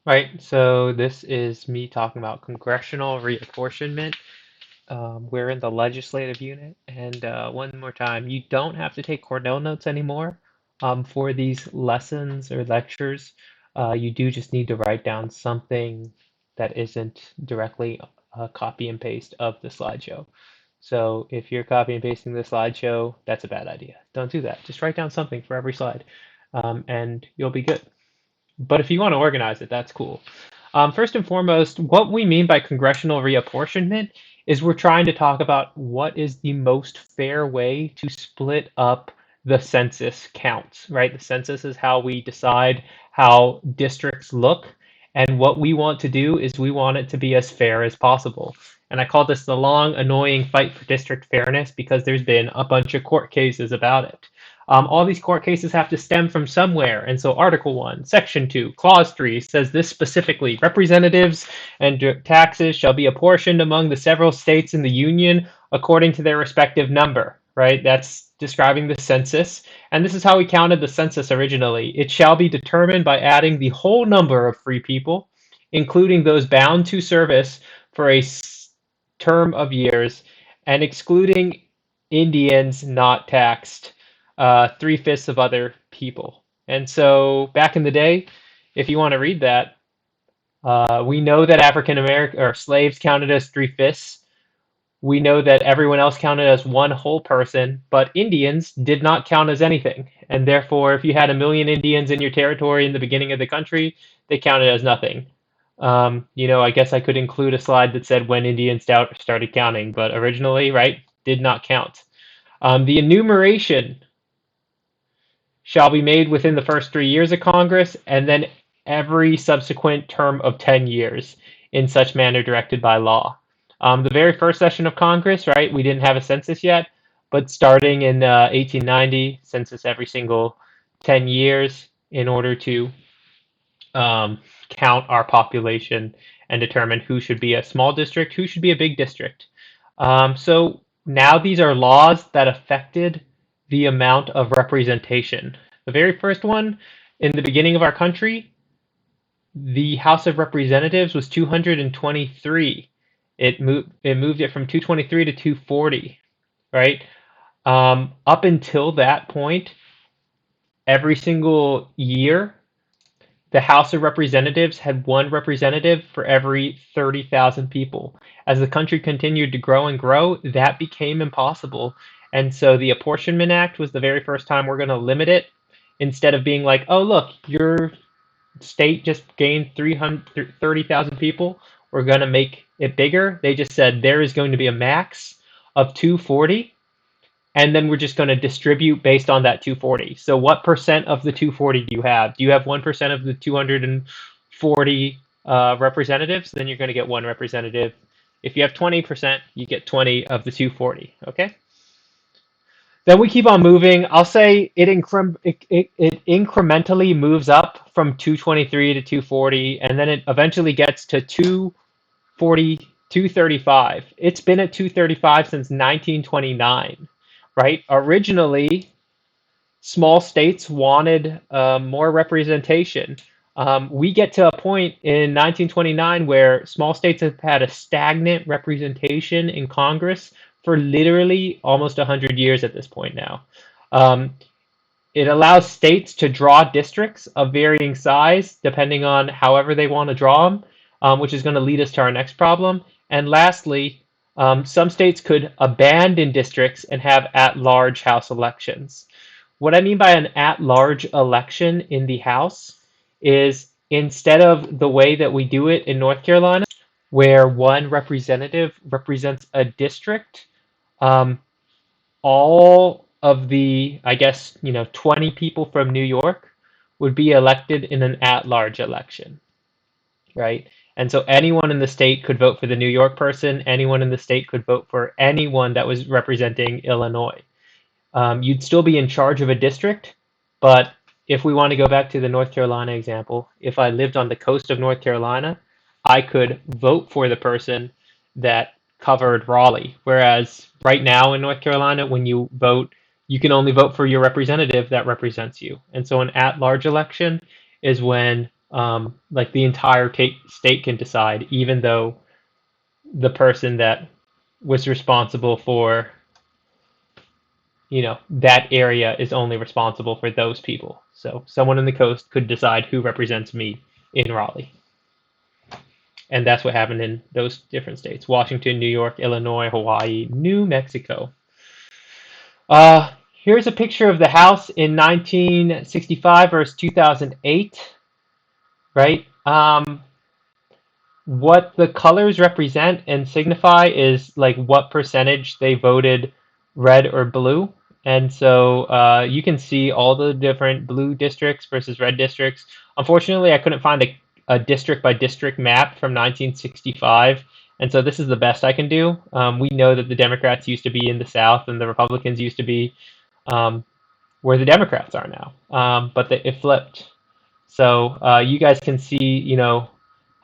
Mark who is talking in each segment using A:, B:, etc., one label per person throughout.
A: Right, so this is me talking about congressional reapportionment. We're in the legislative unit, and one more time, you don't have to take Cornell notes anymore for these lessons or lectures. You do just need to write down something that isn't directly a copy and paste of the slideshow. So if you're copy and pasting the slideshow, that's a bad idea. Don't do that. Just write down something for every slide, and you'll be good. But if you want to organize it, that's cool. First and foremost, what we mean by congressional reapportionment is we're trying to talk about what is the most fair way to split up the census counts, right? The census is how we decide how districts look. And what we want to do is we want it to be as fair as possible. And I call this the long, annoying fight for district fairness because there's been a bunch of court cases about it. All these court cases have to stem from somewhere. And so Article 1, Section 2, Clause 3 says this specifically: representatives and taxes shall be apportioned among the several states in the Union according to their respective number, right? That's describing the census. And this is how we counted the census originally. It shall be determined by adding the whole number of free people, including those bound to service for a term of years, and excluding Indians not taxed, three-fifths of other people. And so back in the day, if you want to read that, we know that African American or slaves counted as three-fifths. We know that everyone else counted as one whole person, but Indians did not count as anything. And therefore, if you had a million Indians in your territory in the beginning of the country, they counted as nothing. I guess I could include a slide that said when Indians started counting, but originally, right, did not count. The enumeration shall be made within the first 3 years of Congress, and then every subsequent term of 10 years in such manner directed by law. The very first session of Congress, right, we didn't have a census yet, but starting in 1890, census every single 10 years in order to count our population and determine who should be a small district, who should be a big district. So now these are laws that affected the amount of representation. The very first one in the beginning of our country, the House of Representatives was 223. It moved it from 223 to 240, right? Up until that point, every single year, the House of Representatives had one representative for every 30,000 people. As the country continued to grow and grow, that became impossible. And so the Apportionment Act was the very first time we're going to limit it. Instead of being like, oh, look, your state just gained 330,000 people, we're going to make it bigger. They just said there is going to be a max of 240, and then we're just going to distribute based on that 240. So what percent of the 240 do you have? Do you have 1% of the 240 representatives? Then you're going to get one representative. If you have 20%, you get 20 of the 240. Okay. Then we keep on moving. I'll say it incrementally moves up from 223 to 240, and then it eventually gets to 240, 235. It's been at 235 since 1929, right? Originally, small states wanted more representation. We get to a point in 1929 where small states have had a stagnant representation in Congress for literally almost 100 years at this point now. Um, it allows states to draw districts of varying size depending on however they want to draw them, which is going to lead us to our next problem. And lastly, some states could abandon districts and have at-large House elections. What I mean by an at-large election in the House is instead of the way that we do it in North Carolina, where one representative represents a district, um, all of the, I guess, 20 people from New York would be elected in an at-large election, right? And so anyone in the state could vote for the New York person, anyone in the state could vote for anyone that was representing Illinois. You'd still be in charge of a district, but if we want to go back to the North Carolina example, if I lived on the coast of North Carolina, I could vote for the person that covered Raleigh. Whereas right now in North Carolina, when you vote, you can only vote for your representative that represents you. And so an at-large election is when Like the entire state can decide, even though the person that was responsible for, that area is only responsible for those people. So someone on the coast could decide who represents me in Raleigh. And that's what happened in those different states: Washington, New York, Illinois, Hawaii, New Mexico. Here's a picture of the House in 1965 versus 2008, right? What the colors represent and signify is like what percentage they voted red or blue. And so you can see all the different blue districts versus red districts. Unfortunately, I couldn't find a district by district map from 1965. And so this is the best I can do. We know that the Democrats used to be in the South and the Republicans used to be where the Democrats are now. But it flipped. So you guys can see,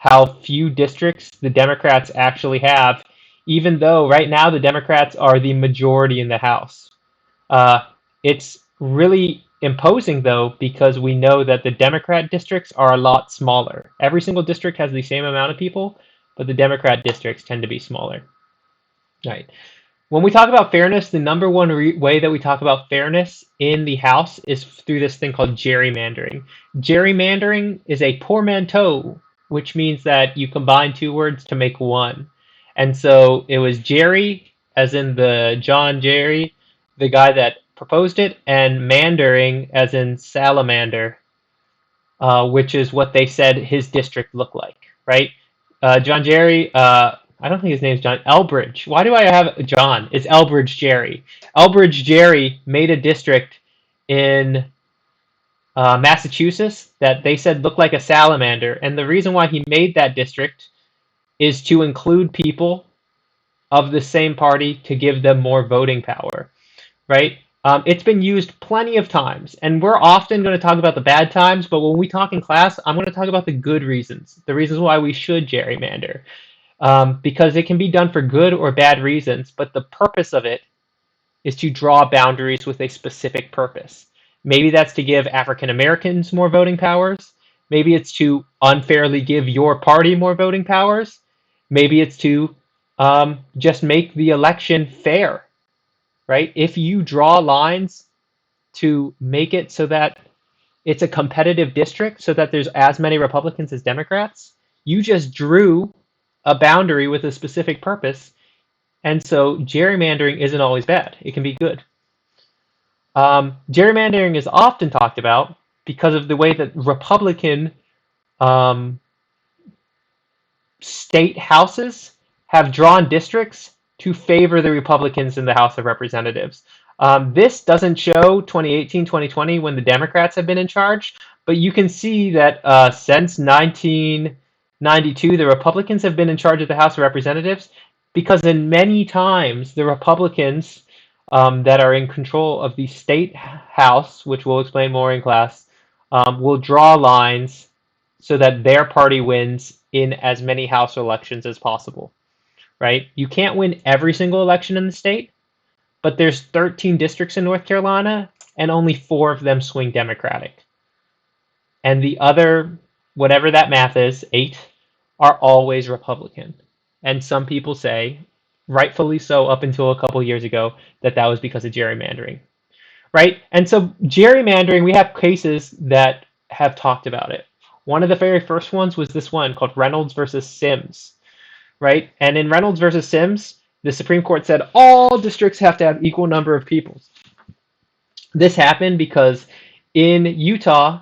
A: how few districts the Democrats actually have, even though right now the Democrats are the majority in the House. It's really imposing, though, because we know that the Democrat districts are a lot smaller. Every single district has the same amount of people, but the Democrat districts tend to be smaller. Right. When we talk about fairness, the number one way that we talk about fairness in the House is through this thing called gerrymandering. Gerrymandering is a portmanteau, which means that you combine two words to make one. And so it was Jerry, as in the John Jerry, the guy that proposed it, and mandering, as in salamander, which is what they said his district looked like, right? John Jerry, I don't think his name's John. Elbridge. Why do I have John? It's Elbridge Jerry. Elbridge Jerry made a district in Massachusetts that they said looked like a salamander. And the reason why he made that district is to include people of the same party to give them more voting power, right? It's been used plenty of times, and we're often going to talk about the bad times, but when we talk in class, I'm going to talk about the good reasons, the reasons why we should gerrymander. Because it can be done for good or bad reasons, but the purpose of it is to draw boundaries with a specific purpose. Maybe that's to give African Americans more voting powers. Maybe it's to unfairly give your party more voting powers. Maybe it's to just make the election fair, right? If you draw lines to make it so that it's a competitive district so that there's as many Republicans as Democrats, you just drew a boundary with a specific purpose. And so gerrymandering isn't always bad. It can be good. Gerrymandering is often talked about because of the way that Republican state houses have drawn districts to favor the Republicans in the House of Representatives. This doesn't show 2018, 2020 when the Democrats have been in charge, but you can see that since 1992, the Republicans have been in charge of the House of Representatives because in many times the Republicans that are in control of the state house, which we'll explain more in class, will draw lines so that their party wins in as many House elections as possible, right? You can't win every single election in the state, but there's 13 districts in North Carolina, and only 4 of them swing Democratic. And the other, whatever that math is, 8, are always Republican. And some people say, rightfully so up until a couple years ago, that that was because of gerrymandering, right? And so gerrymandering, we have cases that have talked about it. One of the very first ones was this one called Reynolds versus Sims, right? And in Reynolds versus Sims, the Supreme Court said all districts have to have equal number of people. This happened because in Utah,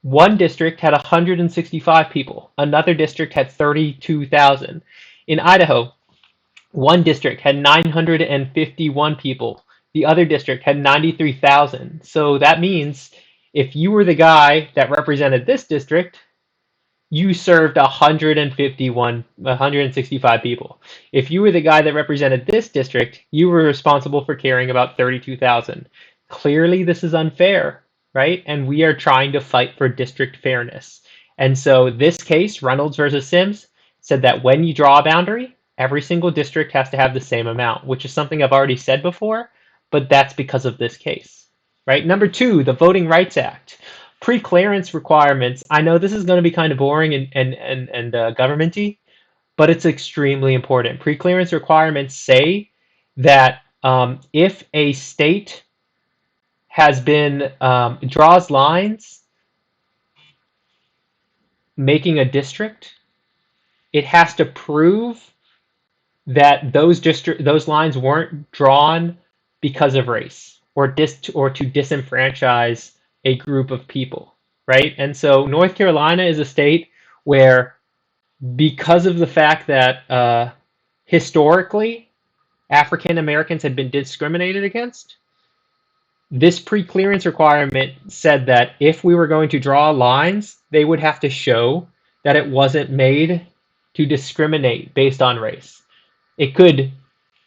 A: one district had 165 people. Another district had 32,000. In Idaho, one district had 951 people. The other district had 93,000. So that means if you were the guy that represented this district, you served 165 people. If you were the guy that represented this district, you were responsible for caring about 32,000. Clearly, this is unfair, right? And we are trying to fight for district fairness. And so this case, Reynolds versus Sims, said that when you draw a boundary, every single district has to have the same amount, which is something I've already said before, but that's because of this case, right? Number 2, the Voting Rights Act. pre-clearance requirements. I know this is going to be kind of boring and governmenty, but it's extremely important. Pre-clearance requirements say that if a state has been draws lines making a district, it has to prove that those lines weren't drawn because of race or to disenfranchise a group of people, right? And so North Carolina is a state where, because of the fact that historically African Americans had been discriminated against, this pre-clearance requirement said that if we were going to draw lines, they would have to show that it wasn't made to discriminate based on race.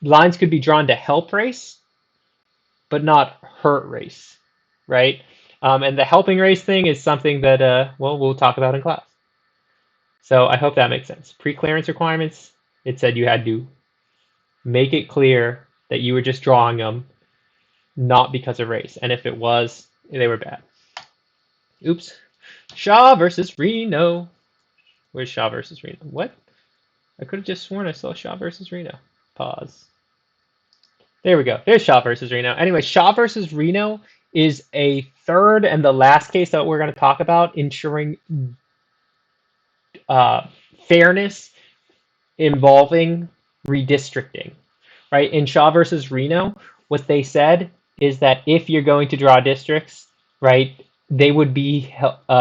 A: Lines could be drawn to help race, but not hurt race, right? And the helping race thing is something that we'll talk about in class. So I hope that makes sense. Pre-clearance requirements, it said you had to make it clear that you were just drawing them, not because of race. And if it was, they were bad. Oops. Shaw versus Reno. Where's Shaw versus Reno? What? I could have just sworn I saw Shaw versus Reno. Pause. There we go. There's Shaw versus Reno. Anyway, Shaw versus Reno is a third and the last case that we're going to talk about, ensuring fairness involving redistricting, right? In Shaw versus Reno, what they said is that if you're going to draw districts, right, they would be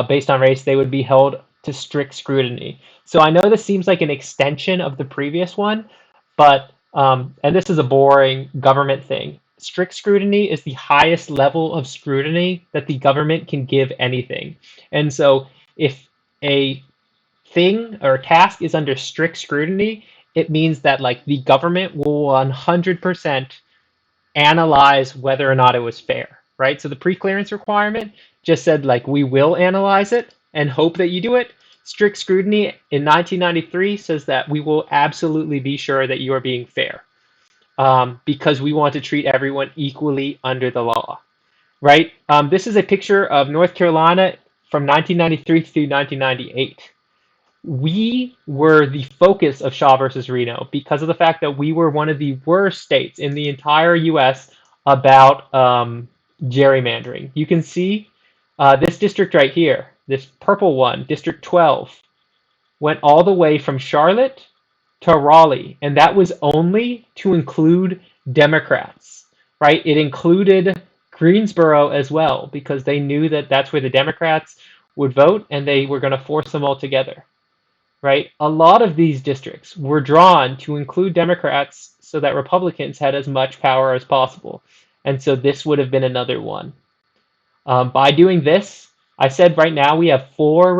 A: based on race, they would be held to strict scrutiny. So I know this seems like an extension of the previous one, but and this is a boring government thing. Strict scrutiny is the highest level of scrutiny that the government can give anything. And so if a thing or task is under strict scrutiny, it means that like the government will 100% analyze whether or not it was fair, right? So the pre-clearance requirement just said like we will analyze it and hope that you do it. Strict scrutiny in 1993 says that we will absolutely be sure that you are being fair, because we want to treat everyone equally under the law, right? This is a picture of North Carolina from 1993 through 1998. We were the focus of Shaw versus Reno because of the fact that we were one of the worst states in the entire U.S. about gerrymandering. You can see this district right here, this purple one, District 12, went all the way from Charlotte to Raleigh, and that was only to include Democrats, right? It included Greensboro as well because they knew that that's where the Democrats would vote and they were going to force them all together. Right? A lot of these districts were drawn to include Democrats so that Republicans had as much power as possible. And so this would have been another one. By doing this, I said right now we have 4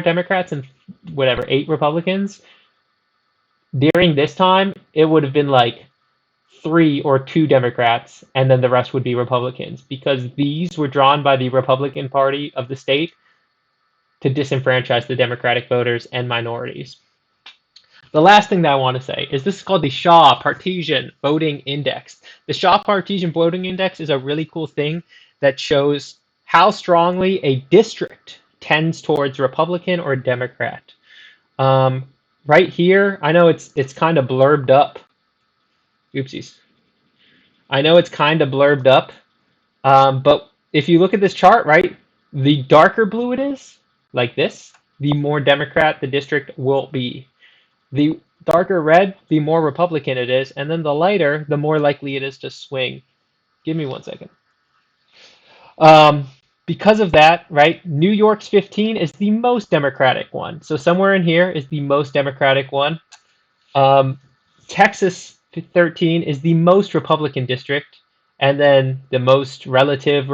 A: Democrats and 8 Republicans. During this time, it would have been like 3 or 2 Democrats, and then the rest would be Republicans, because these were drawn by the Republican Party of the state to disenfranchise the Democratic voters and minorities. The last thing that I want to say is this is called the Shaw Partisan Voting Index. The Shaw Partisan Voting Index is a really cool thing that shows how strongly a district tends towards Republican or Democrat. Right here, I know it's kind of blurbed up. Oopsies. I know it's kind of blurbed up, but if you look at this chart, right, the darker blue it is, like this, the more Democrat the district will be. The darker red, the more Republican it is, and then the lighter, the more likely it is to swing. Give me 1 second. Because of that, right, New York's 15 is the most Democratic one. So somewhere in here is the most Democratic one. Texas 13 is the most Republican district, and then the most relative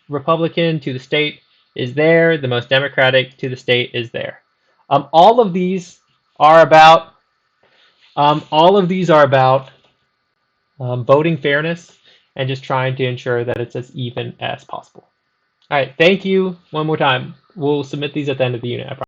A: Republican to the state is there. The most Democratic to the state is there. All of these are about voting fairness and just trying to ensure that it's as even as possible. All right, thank you one more time. We'll submit these at the end of the unit. I promise.